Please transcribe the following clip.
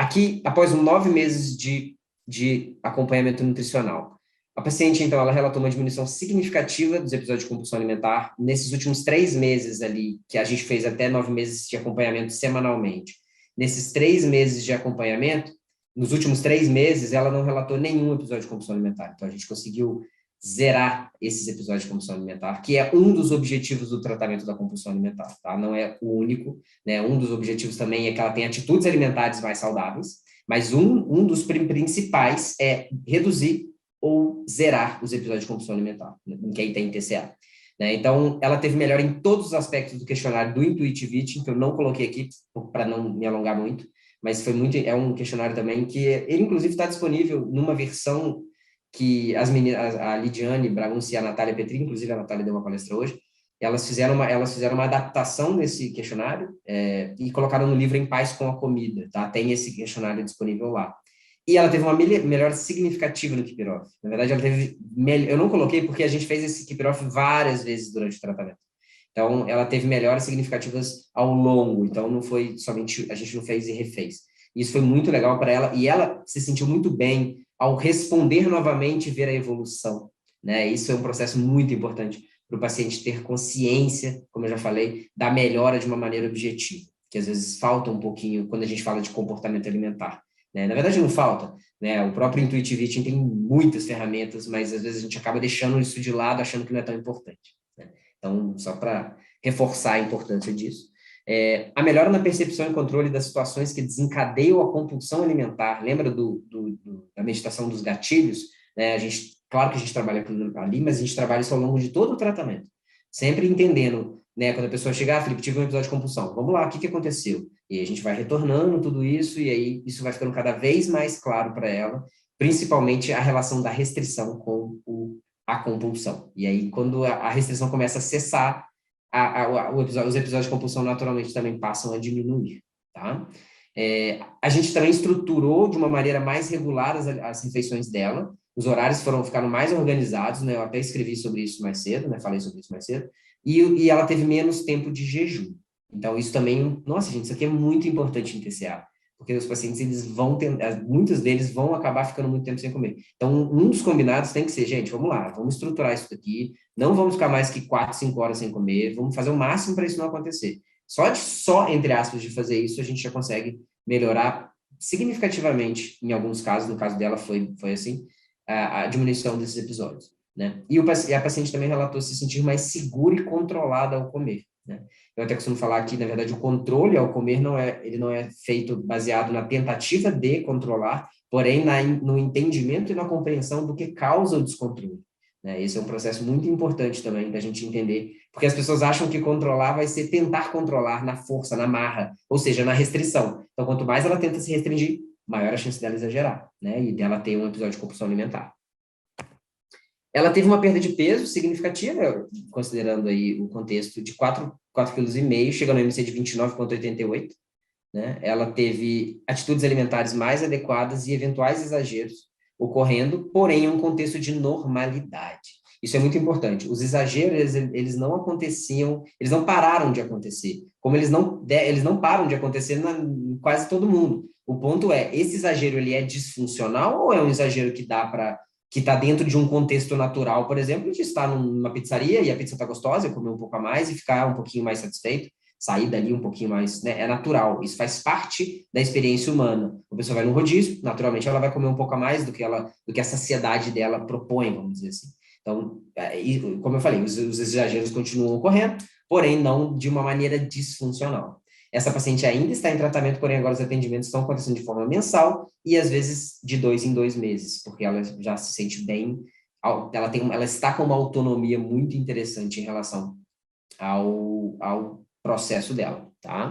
Aqui, após 9 meses de acompanhamento nutricional, a paciente, então, ela relatou uma diminuição significativa dos episódios de compulsão alimentar nesses últimos 3 meses ali, que a gente fez até 9 meses de acompanhamento semanalmente. Nesses 3 meses de acompanhamento, nos últimos 3 meses, ela não relatou nenhum episódio de compulsão alimentar. Então, a gente conseguiu zerar esses episódios de compulsão alimentar, que é um dos objetivos do tratamento da compulsão alimentar, tá? Não é o único, né? Um dos objetivos também é que ela tenha atitudes alimentares mais saudáveis, mas um dos principais é reduzir ou zerar os episódios de compulsão alimentar, né, em quem tem TCA. Né? Então, ela teve melhor em todos os aspectos do questionário do Intuitive Eating, que eu não coloquei aqui para não me alongar muito, mas é um questionário também que ele, inclusive, está disponível numa versão que as meninas, a Lidiane Bragunci e a Natália Petri, inclusive a Natália deu uma palestra hoje, elas fizeram uma adaptação desse questionário e colocaram no livro Em Paz com a Comida, tá? Tem esse questionário disponível lá. E ela teve uma melhora significativa no Kipirov. Na verdade, ela teve... Eu não coloquei porque a gente fez esse Kipirov várias vezes durante o tratamento. Então, ela teve melhoras significativas ao longo. Então, não foi somente... A gente não fez e refez. Isso foi muito legal para ela. E ela se sentiu muito bem ao responder novamente e ver a evolução. Né? Isso é um processo muito importante para o paciente ter consciência, como eu já falei, da melhora de uma maneira objetiva. Que às vezes falta um pouquinho quando a gente fala de comportamento alimentar. Né? Na verdade, não falta. Né? O próprio Intuitive Eating tem muitas ferramentas, mas às vezes a gente acaba deixando isso de lado, achando que não é tão importante. Né? Então, só para reforçar a importância disso. A melhora na percepção e controle das situações que desencadeiam a compulsão alimentar. Lembra da meditação dos gatilhos? Né? Claro que a gente trabalha ali, mas a gente trabalha isso ao longo de todo o tratamento. Sempre entendendo, né? Quando a pessoa chegar, Felipe, tive um episódio de compulsão. Vamos lá, o que aconteceu? E a gente vai retornando tudo isso, e aí isso vai ficando cada vez mais claro para ela, principalmente a relação da restrição com a compulsão. E aí, quando a restrição começa a cessar, os episódios de compulsão naturalmente também passam a diminuir, tá? A gente também estruturou de uma maneira mais regular as refeições dela, os horários ficaram mais organizados, né? Eu até escrevi sobre isso mais cedo, né? Falei sobre isso mais cedo, e ela teve menos tempo de jejum. Então, isso também, nossa, gente, isso aqui é muito importante em TCA, porque os pacientes, muitos deles vão acabar ficando muito tempo sem comer. Então, um dos combinados tem que ser, gente, vamos lá, vamos estruturar isso daqui, não vamos ficar mais que 4, 5 horas sem comer, vamos fazer o máximo para isso não acontecer. Entre aspas, de fazer isso, a gente já consegue melhorar significativamente, em alguns casos, no caso dela foi assim, a diminuição desses episódios. Né? E a paciente também relatou se sentir mais segura e controlada ao comer. Né? Eu até costumo falar que, na verdade, o controle ao comer ele não é feito baseado na tentativa de controlar, porém no entendimento e na compreensão do que causa o descontrole. Né? Esse é um processo muito importante também da gente entender, porque as pessoas acham que controlar vai ser tentar controlar na força, na marra, ou seja, na restrição. Então, quanto mais ela tenta se restringir, maior a chance dela exagerar, né? E dela ter um episódio de compulsão alimentar. Ela teve uma perda de peso significativa, considerando aí o contexto de 4,5 kg, chegando no MC de 29,88, né? Ela teve atitudes alimentares mais adequadas e eventuais exageros ocorrendo, porém em um contexto de normalidade. Isso é muito importante. Os exageros, eles não aconteciam, eles não pararam de acontecer, como eles não param de acontecer em quase todo mundo. O ponto é, esse exagero, ele é disfuncional ou é um exagero que está dentro de um contexto natural, por exemplo, de estar numa pizzaria e a pizza está gostosa, eu comer um pouco a mais e ficar um pouquinho mais satisfeito, sair dali um pouquinho mais, né? É natural, isso faz parte da experiência humana. A pessoa vai no rodízio, naturalmente ela vai comer um pouco a mais do que a saciedade dela propõe, vamos dizer assim. Então, como eu falei, os exageros continuam ocorrendo, porém não de uma maneira disfuncional. Essa paciente ainda está em tratamento, porém agora os atendimentos estão acontecendo de forma mensal e às vezes de 2 em 2 meses, porque ela já se sente bem, ela está com uma autonomia muito interessante em relação ao processo dela, tá?